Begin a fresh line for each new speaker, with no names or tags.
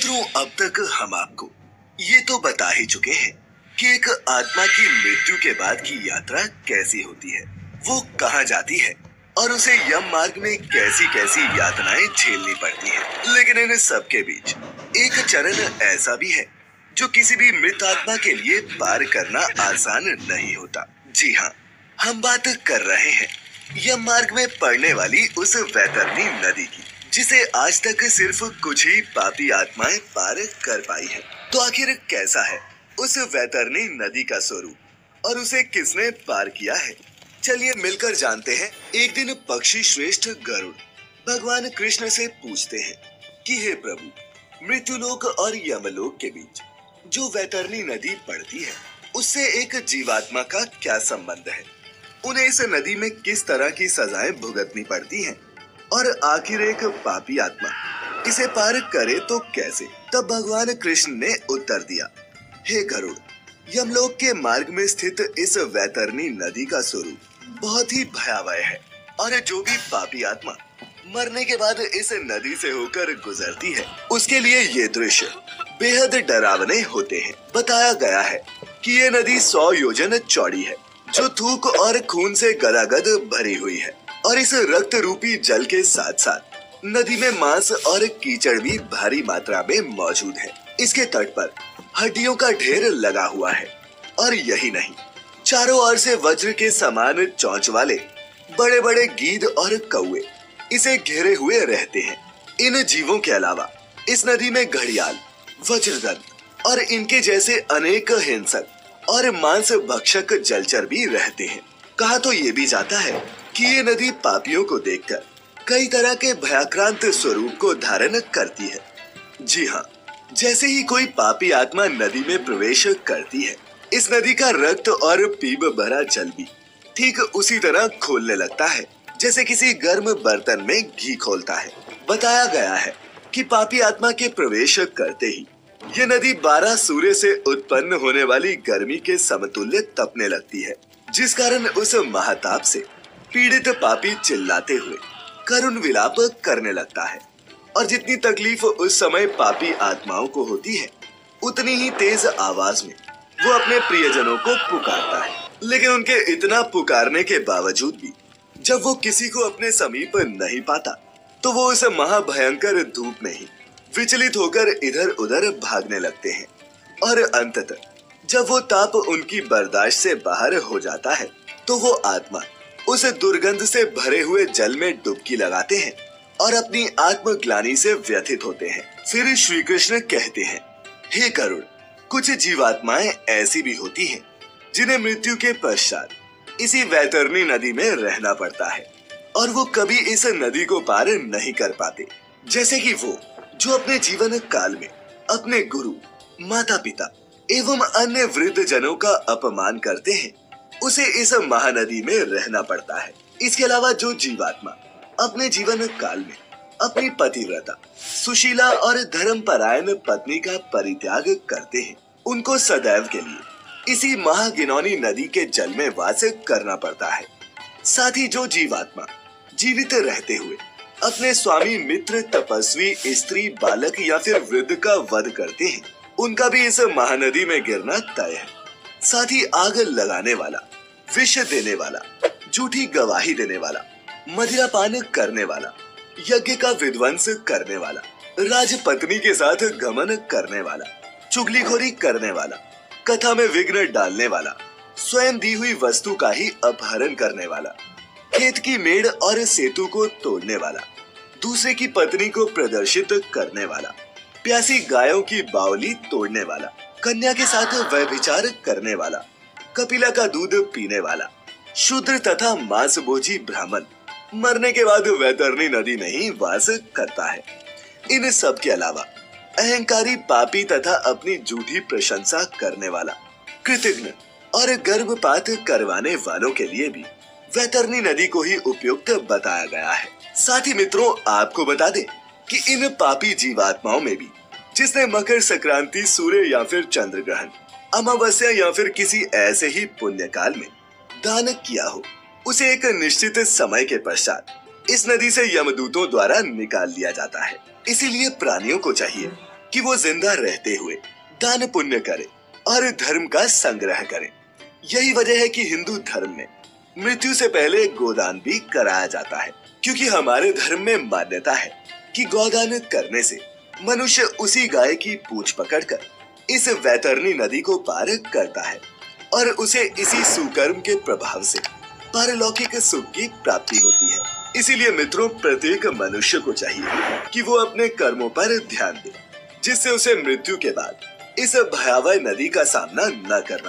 मित्रों, अब तक हम आपको ये तो बता ही चुके हैं कि एक आत्मा की मृत्यु के बाद की यात्रा कैसी होती है, वो कहाँ जाती है और उसे यम मार्ग में कैसी कैसी यातनाएं झेलनी पड़ती हैं। लेकिन इन सब के बीच एक चरण ऐसा भी है जो किसी भी मृत आत्मा के लिए पार करना आसान नहीं होता। जी हाँ, हम बात कर रहे हैं यम मार्ग में पड़ने वाली उस वैतरणी नदी की, जिसे आज तक सिर्फ कुछ ही पापी आत्माएं पार कर पाई है। तो आखिर कैसा है उस वैतरणी नदी का स्वरूप और उसे किसने पार किया है? चलिए मिलकर जानते हैं। एक दिन पक्षी श्रेष्ठ गरुड़ भगवान कृष्ण से पूछते हैं कि हे प्रभु, मृत्युलोक और यमलोक के बीच जो वैतरणी नदी पड़ती है उससे एक जीवात्मा का क्या संबंध है? उन्हें इस नदी में किस तरह की सजाएं भुगतनी पड़ती हैं? और आखिर एक पापी आत्मा इसे पार करे तो कैसे? तब भगवान कृष्ण ने उत्तर दिया, हे गरुड़, यमलोक के मार्ग में स्थित इस वैतरणी नदी का स्वरूप बहुत ही भयावह है और जो भी पापी आत्मा मरने के बाद इस नदी से होकर गुजरती है उसके लिए ये दृश्य बेहद डरावने होते हैं। बताया गया है कि ये नदी 100 योजन चौड़ी है, जो थूक और खून से गदागद भरी हुई है और इस रक्त रूपी जल के साथ साथ नदी में मांस और कीचड़ भी भारी मात्रा में मौजूद है। इसके तट पर हड्डियों का ढेर लगा हुआ है और यही नहीं, चारों ओर से वज्र के समान चोंच वाले बड़े बड़े गीध और कौवे इसे घेरे हुए रहते हैं। इन जीवों के अलावा इस नदी में घड़ियाल, वज्रदंत और इनके जैसे अनेक हिंसक और मांस भक्षक जलचर भी रहते हैं। कहा तो ये भी जाता है कि ये नदी पापियों को देखकर कई तरह के भयाक्रांत स्वरूप को धारण करती है। जी हाँ, जैसे ही कोई पापी आत्मा नदी में प्रवेश करती है, इस नदी का रक्त और पीप भरा जल भी ठीक उसी तरह खोलने लगता है जैसे किसी गर्म बर्तन में घी खोलता है। बताया गया है कि पापी आत्मा के प्रवेश करते ही ये नदी 12 सूर्य से उत्पन्न होने वाली गर्मी के समतुल्य तपने लगती है, जिस कारण उस महाताप से पीड़ित पापी चिल्लाते हुए करुण विलाप करने लगता है। और जितनी तकलीफ उस समय पापी आत्माओं को होती है, उतनी ही तेज आवाज में वो अपने प्रियजनों को पुकारता है। लेकिन उनके इतना पुकारने के बावजूद भी जब वो किसी को अपने समीप नहीं पाता, तो वो उस महाभयंकर धूप में ही विचलित होकर इधर उधर भागने लगते हैं। और अंततः जब वो ताप उनकी बर्दाश्त से बाहर हो जाता है, तो वो आत्मा उस दुर्गंध से भरे हुए जल में डुबकी लगाते हैं और अपनी आत्मग्लानि से व्यथित होते हैं। फिर श्री कृष्ण कहते हैं, हे गरुड़, कुछ जीवात्माएं ऐसी भी होती हैं जिन्हें मृत्यु के पश्चात इसी वैतरणी नदी में रहना पड़ता है और वो कभी इस नदी को पार नहीं कर पाते। जैसे कि वो जो अपने जीवन काल में अपने गुरु, माता पिता एवं अन्य वृद्ध जनों का अपमान करते हैं, उसे इस महानदी में रहना पड़ता है। इसके अलावा जो जीवात्मा अपने जीवन काल में अपनी पतिव्रता, सुशीला और धर्मपरायण पत्नी का परित्याग करते हैं, उनको सदैव के लिए इसी महागिनौनी नदी के जल में वास करना पड़ता है। साथ ही जो जीवात्मा जीवित रहते हुए अपने स्वामी, मित्र, तपस्वी, स्त्री, बालक या फिर वृद्ध का वध करते हैं, उनका भी इस महानदी में गिरना तय है। साथ ही आग लगाने वाला, विष देने वाला, झूठी गवाही देने वाला, मदिरापान करने वाला, यज्ञ का विध्वंस करने वाला, राजपत्नी के साथ गमन करने वाला, चुगलीखोरी करने वाला, कथा में विघ्न डालने वाला, स्वयं दी हुई वस्तु का ही अपहरण करने वाला, खेत की मेड़ और सेतु को तोड़ने वाला, दूसरे की पत्नी को प्रदर्शित करने वाला, प्यासी गायों की बावली तोड़ने वाला, कन्या के साथ व्यभिचार करने वाला, कपिला का दूध पीने वाला, शूद्र तथा मांस भोजी ब्राह्मण मरने के बाद वैतरणी नदी में ही वास करता है। इन सब के अलावा अहंकारी, पापी तथा अपनी झूठी प्रशंसा करने वाला, कृतघ्न और गर्भपात करवाने वालों के लिए भी वैतरणी नदी को ही उपयुक्त बताया गया है। साथ ही मित्रों, आपको बता दें कि इन पापी जीवात्माओं में भी जिसने मकर संक्रांति, सूर्य या फिर चंद्र ग्रहण, अमावस्या या फिर किसी ऐसे ही पुण्य काल में दान किया हो, उसे एक निश्चित समय के पश्चात इस नदी से यमदूतों द्वारा निकाल लिया जाता है। इसीलिए प्राणियों को चाहिए कि वो जिंदा रहते हुए दान पुण्य करे और धर्म का संग्रह करे। यही वजह है कि हिंदू धर्म में मृत्यु से पहले गोदान भी कराया जाता है, क्योंकि हमारे धर्म में मान्यता है कि गोदान करने से मनुष्य उसी गाय की पूंछ पकड़कर इस वैतरणी नदी को पार करता है और उसे इसी सुकर्म के प्रभाव से पारलौकिक सुख की प्राप्ति होती है। इसीलिए मित्रों, प्रत्येक मनुष्य को चाहिए कि वो अपने कर्मों पर ध्यान दे, जिससे उसे मृत्यु के बाद इस भयावह नदी का सामना न करना